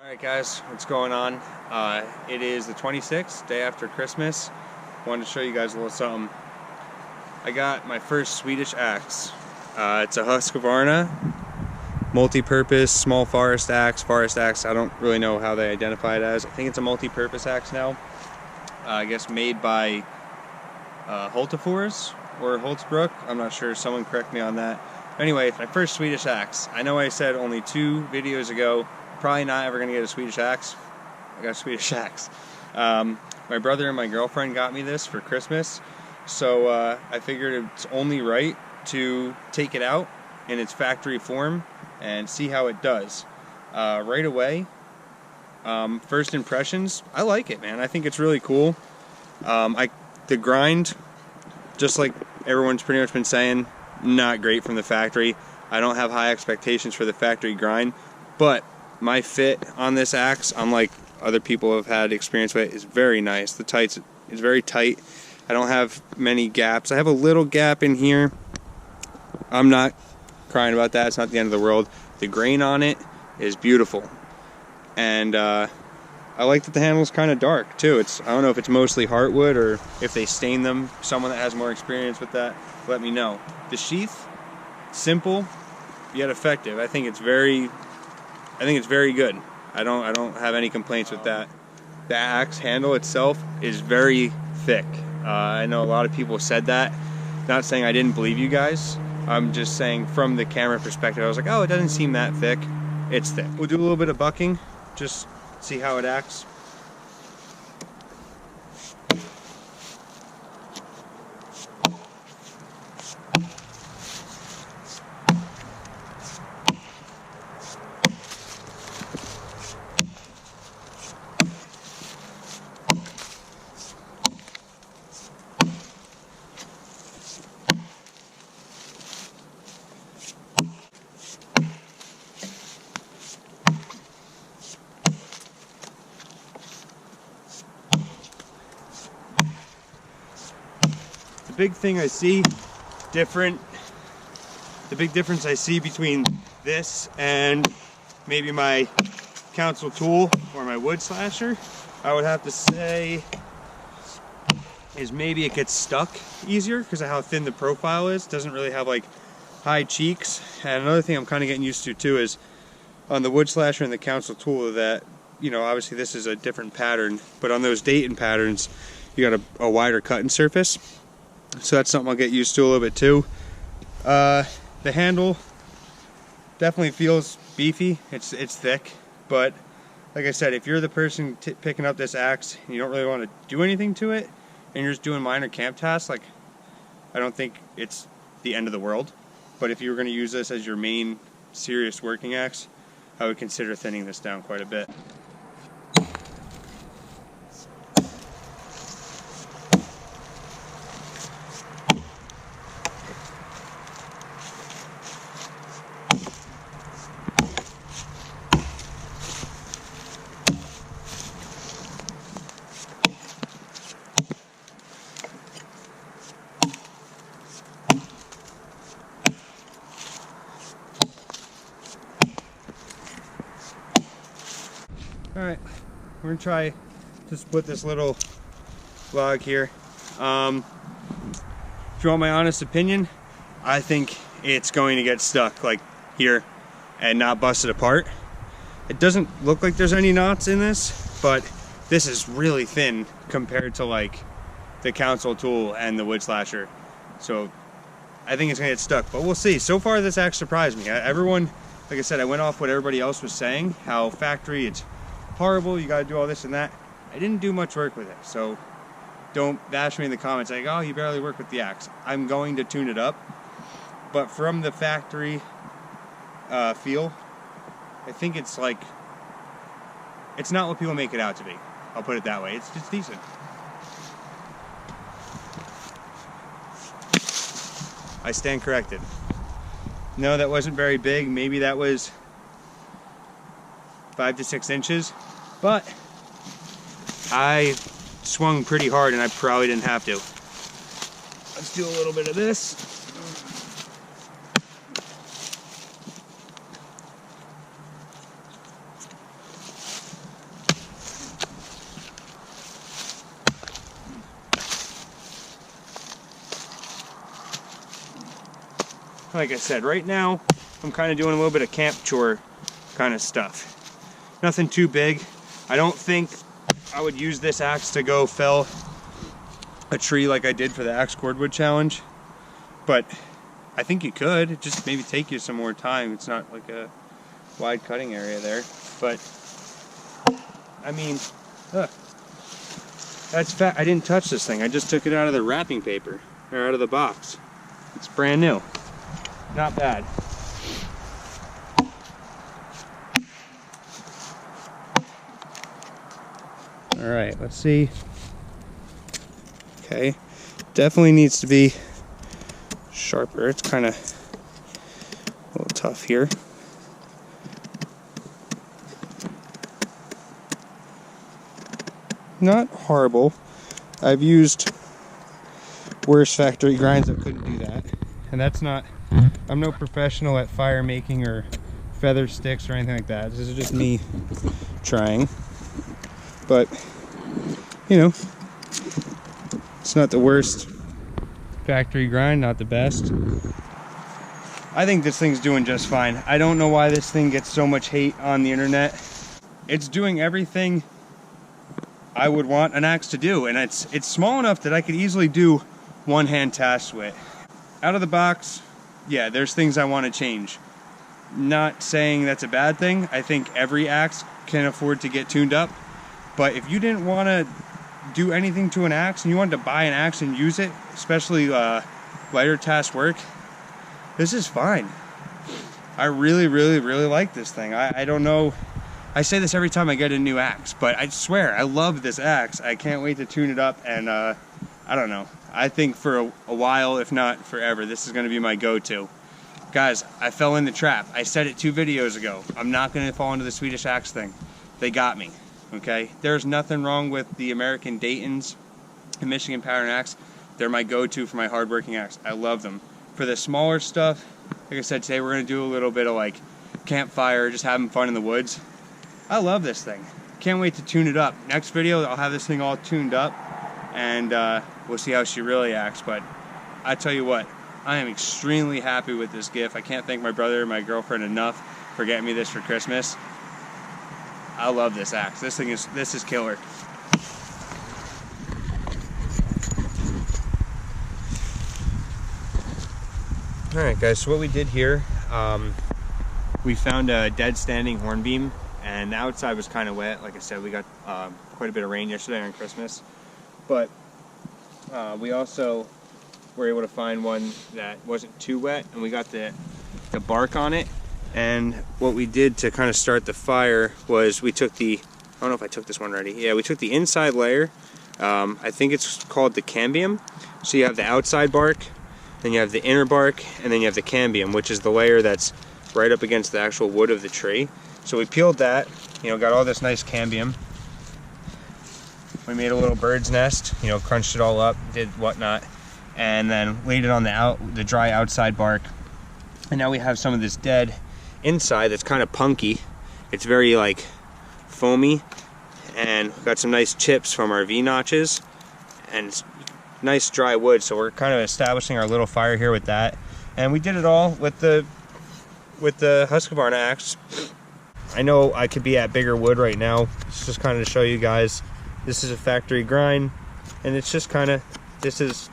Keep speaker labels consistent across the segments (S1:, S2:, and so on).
S1: Alright guys, what's going on? It is the 26th, day after Christmas. Wanted to show you guys a little something. I got my first Swedish axe. It's a Husqvarna, multi-purpose, small forest axe. I don't really know how they identify it as. I think it's a multi-purpose axe now. I guess made by Hultafors or Holtzbrook. I'm not sure, someone correct me on that. Anyway, it's my first Swedish axe. I know I said only 2 videos ago, probably not ever going to get a Swedish axe. I got a Swedish axe. My brother and my girlfriend got me this for Christmas, so I figured it's only right to take it out in its factory form and see how it does. Right away, first impressions, I like it, man. I think it's really cool. The grind, just like everyone's pretty much been saying, not great from the factory. I don't have high expectations for the factory grind, but my fit on this axe, unlike other people have had experience with it, is very nice. The tights is very tight. I don't have many gaps. I have a little gap in here. I'm not crying about that. It's not the end of the world. The grain on it is beautiful, and I like that the handle's kind of dark too. I don't know if it's mostly heartwood or if they stain them. Someone that has more experience with that, let me know. The sheath, simple yet effective. I think it's very good. I don't have any complaints with that. The axe handle itself is very thick. I know a lot of people said that. Not saying I didn't believe you guys. I'm just saying from the camera perspective, I was like, oh, it doesn't seem that thick. It's thick. We'll do a little bit of bucking, just see how it acts. The big difference I see between this and maybe my council tool or my wood slasher, I would have to say, is maybe it gets stuck easier because of how thin the profile is. It doesn't really have like high cheeks. And another thing I'm kind of getting used to too is on the wood slasher and the council tool that, you know, obviously this is a different pattern, but on those Dayton patterns, you got a wider cutting surface. So that's something I'll get used to a little bit too. The handle definitely feels beefy. It's thick, but like I said, if you're the person picking up this axe and you don't really want to do anything to it and you're just doing minor camp tasks, like, I don't think it's the end of the world. But if you were going to use this as your main serious working axe, I would consider thinning this down quite a bit. Alright, we're going to try to split this little log here. If you want my honest opinion, I think it's going to get stuck like here and not busted apart. It doesn't look like there's any knots in this, but this is really thin compared to like the council tool and the wood slasher. So I think it's going to get stuck, but we'll see. So far this axe surprised me. Everyone, like I said, I went off what everybody else was saying, how factory it's horrible, you gotta do all this and that. I didn't do much work with it, so don't bash me in the comments like, oh, you barely work with the axe. I'm going to tune it up, but from the factory feel, I think it's like, it's not what people make it out to be. I'll put it that way. It's decent. I stand corrected. No, that wasn't very big. Maybe that was 5 to 6 inches, but I swung pretty hard and I probably didn't have to. Let's do a little bit of this. like I said, right now I'm kind of doing a little bit of camp chore kind of stuff. Nothing too big. I don't think I would use this axe to go fell a tree like I did for the axe cordwood challenge, but I think you could. It just maybe take you some more time. It's not like a wide cutting area there, but I mean, that's fat. I didn't touch this thing. I just took it out of the wrapping paper, or out of the box. It's brand new. Not bad. All right, let's see. Okay, definitely needs to be sharper. It's kind of a little tough here. Not horrible. I've used worse factory grinds that couldn't do that. And that's not, I'm no professional at fire making or feather sticks or anything like that. This is just me trying. But, you know, it's not the worst factory grind, not the best. I think this thing's doing just fine. I don't know why this thing gets so much hate on the internet. It's doing everything I would want an axe to do, and it's small enough that I could easily do one-hand tasks with. Out of the box, yeah, there's things I want to change. Not saying that's a bad thing. I think every axe can afford to get tuned up, but if you didn't want to do anything to an axe and you wanted to buy an axe and use it, especially lighter task work, this is fine. I really like this thing. I don't know, I say this every time I get a new axe, but I swear I love this axe. I can't wait to tune it up, and I don't know, I think for a while, if not forever, this is going to be my go-to. Guys, I fell in the trap. I said it 2 videos ago. I'm not going to fall into the Swedish axe thing. They got me. Okay, there's nothing wrong with the American Daytons and Michigan pattern axe. They're my go-to for my hardworking axe. I love them. For the smaller stuff, like I said, today we're going to do a little bit of like campfire, just having fun in the woods. I love this thing. Can't wait to tune it up. Next video, I'll have this thing all tuned up, and we'll see how she really acts. But I tell you what, I am extremely happy with this gift. I can't thank my brother and my girlfriend enough for getting me this for Christmas. I love this axe. This is killer. Alright guys, so what we did here, we found a dead standing hornbeam, and the outside was kind of wet. Like I said, we got quite a bit of rain yesterday on Christmas, but we also were able to find one that wasn't too wet, and we got the bark on it. And what we did to kind of start the fire was we took the, I don't know if I took this one already. Yeah, we took the inside layer. I think it's called the cambium. So you have the outside bark, then you have the inner bark, and then you have the cambium, which is the layer that's right up against the actual wood of the tree. So we peeled that, you know, got all this nice cambium. We made a little bird's nest, you know, crunched it all up, did whatnot, and then laid it on the dry outside bark. And now we have some of this dead inside that's kind of punky. It's very like foamy, and we've got some nice chips from our V-notches, and it's nice dry wood. So we're kind of establishing our little fire here with that, and we did it all with the Husqvarna axe. I know I could be at bigger wood right now. It's just kind of to show you guys this is a factory grind, and it's just kind of, this is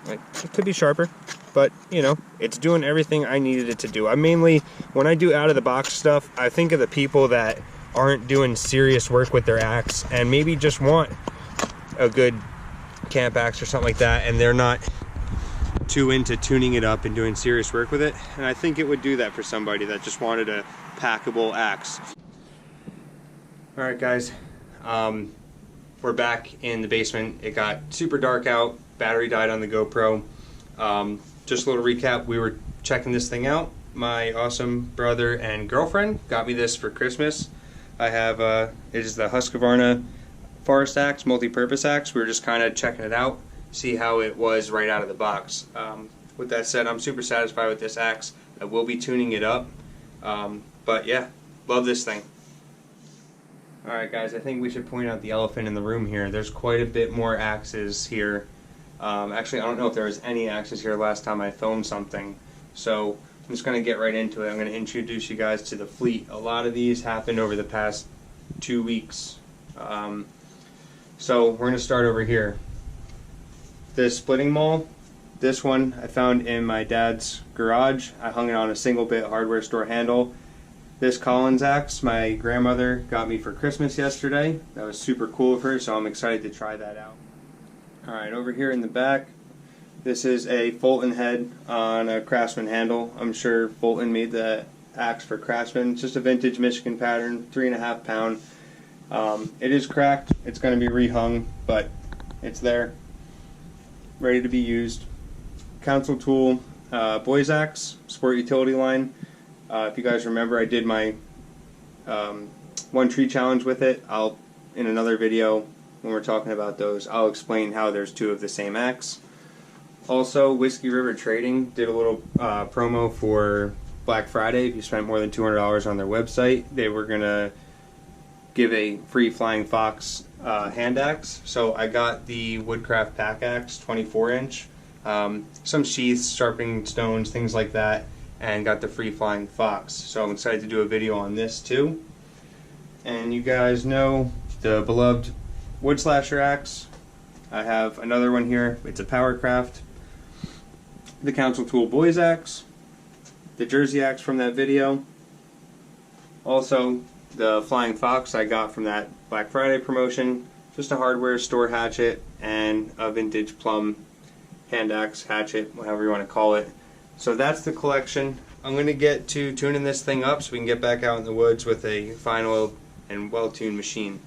S1: like, it could be sharper, but you know, it's doing everything I needed it to do. I mainly, when I do out of the box stuff, I think of the people that aren't doing serious work with their axe and maybe just want a good camp axe or something like that, and they're not too into tuning it up and doing serious work with it. And I think it would do that for somebody that just wanted a packable axe. Alright guys, we're back in the basement. It got super dark out, battery died on the GoPro. Just a little recap, we were checking this thing out. My awesome brother and girlfriend got me this for Christmas. I have, it is the Husqvarna Forest Axe, multi-purpose axe. We were just kind of checking it out, see how it was right out of the box. With that said, I'm super satisfied with this axe. I will be tuning it up, but yeah, love this thing. Alright guys, I think we should point out the elephant in the room here. There's quite a bit more axes here Actually, I don't know if there was any axes here last time I filmed something, so I'm just going to get right into it. I'm going to introduce you guys to the fleet. A lot of these happened over the past 2 weeks. So we're going to start over here. This splitting maul, this one I found in my dad's garage. I hung it on a single bit hardware store handle. This Collins axe my grandmother got me for Christmas yesterday. That was super cool of her, so I'm excited to try that out. Alright, over here in the back, this is a Fulton head on a Craftsman handle. I'm sure Fulton made the axe for Craftsman. It's just a vintage Michigan pattern, 3.5 pound. It is cracked. It's going to be rehung, but it's there, ready to be used. Council tool, boys axe, sport utility line. If you guys remember, I did my one tree challenge with it. In another video when we're talking about those, I'll explain how there's two of the same axe. Also, Whiskey River Trading did a little promo for Black Friday. If you spent more than $200 on their website, they were gonna give a free Flying Fox hand axe. So I got the Woodcraft Pack Axe 24-inch, some sheaths, sharpening stones, things like that, and got the free Flying Fox. So I'm excited to do a video on this too. And you guys know the beloved Wood Slasher axe. I have another one here. It's a Powercraft. The Council Tool Boys axe. The Jersey axe from that video. Also, the Flying Fox I got from that Black Friday promotion. Just a hardware store hatchet and a vintage plum hand axe hatchet, whatever you want to call it. So that's the collection. I'm going to get to tuning this thing up so we can get back out in the woods with a fine oiled and well-tuned machine.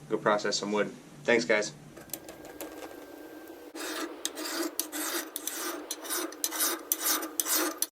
S1: Go process some wood. Thanks, guys.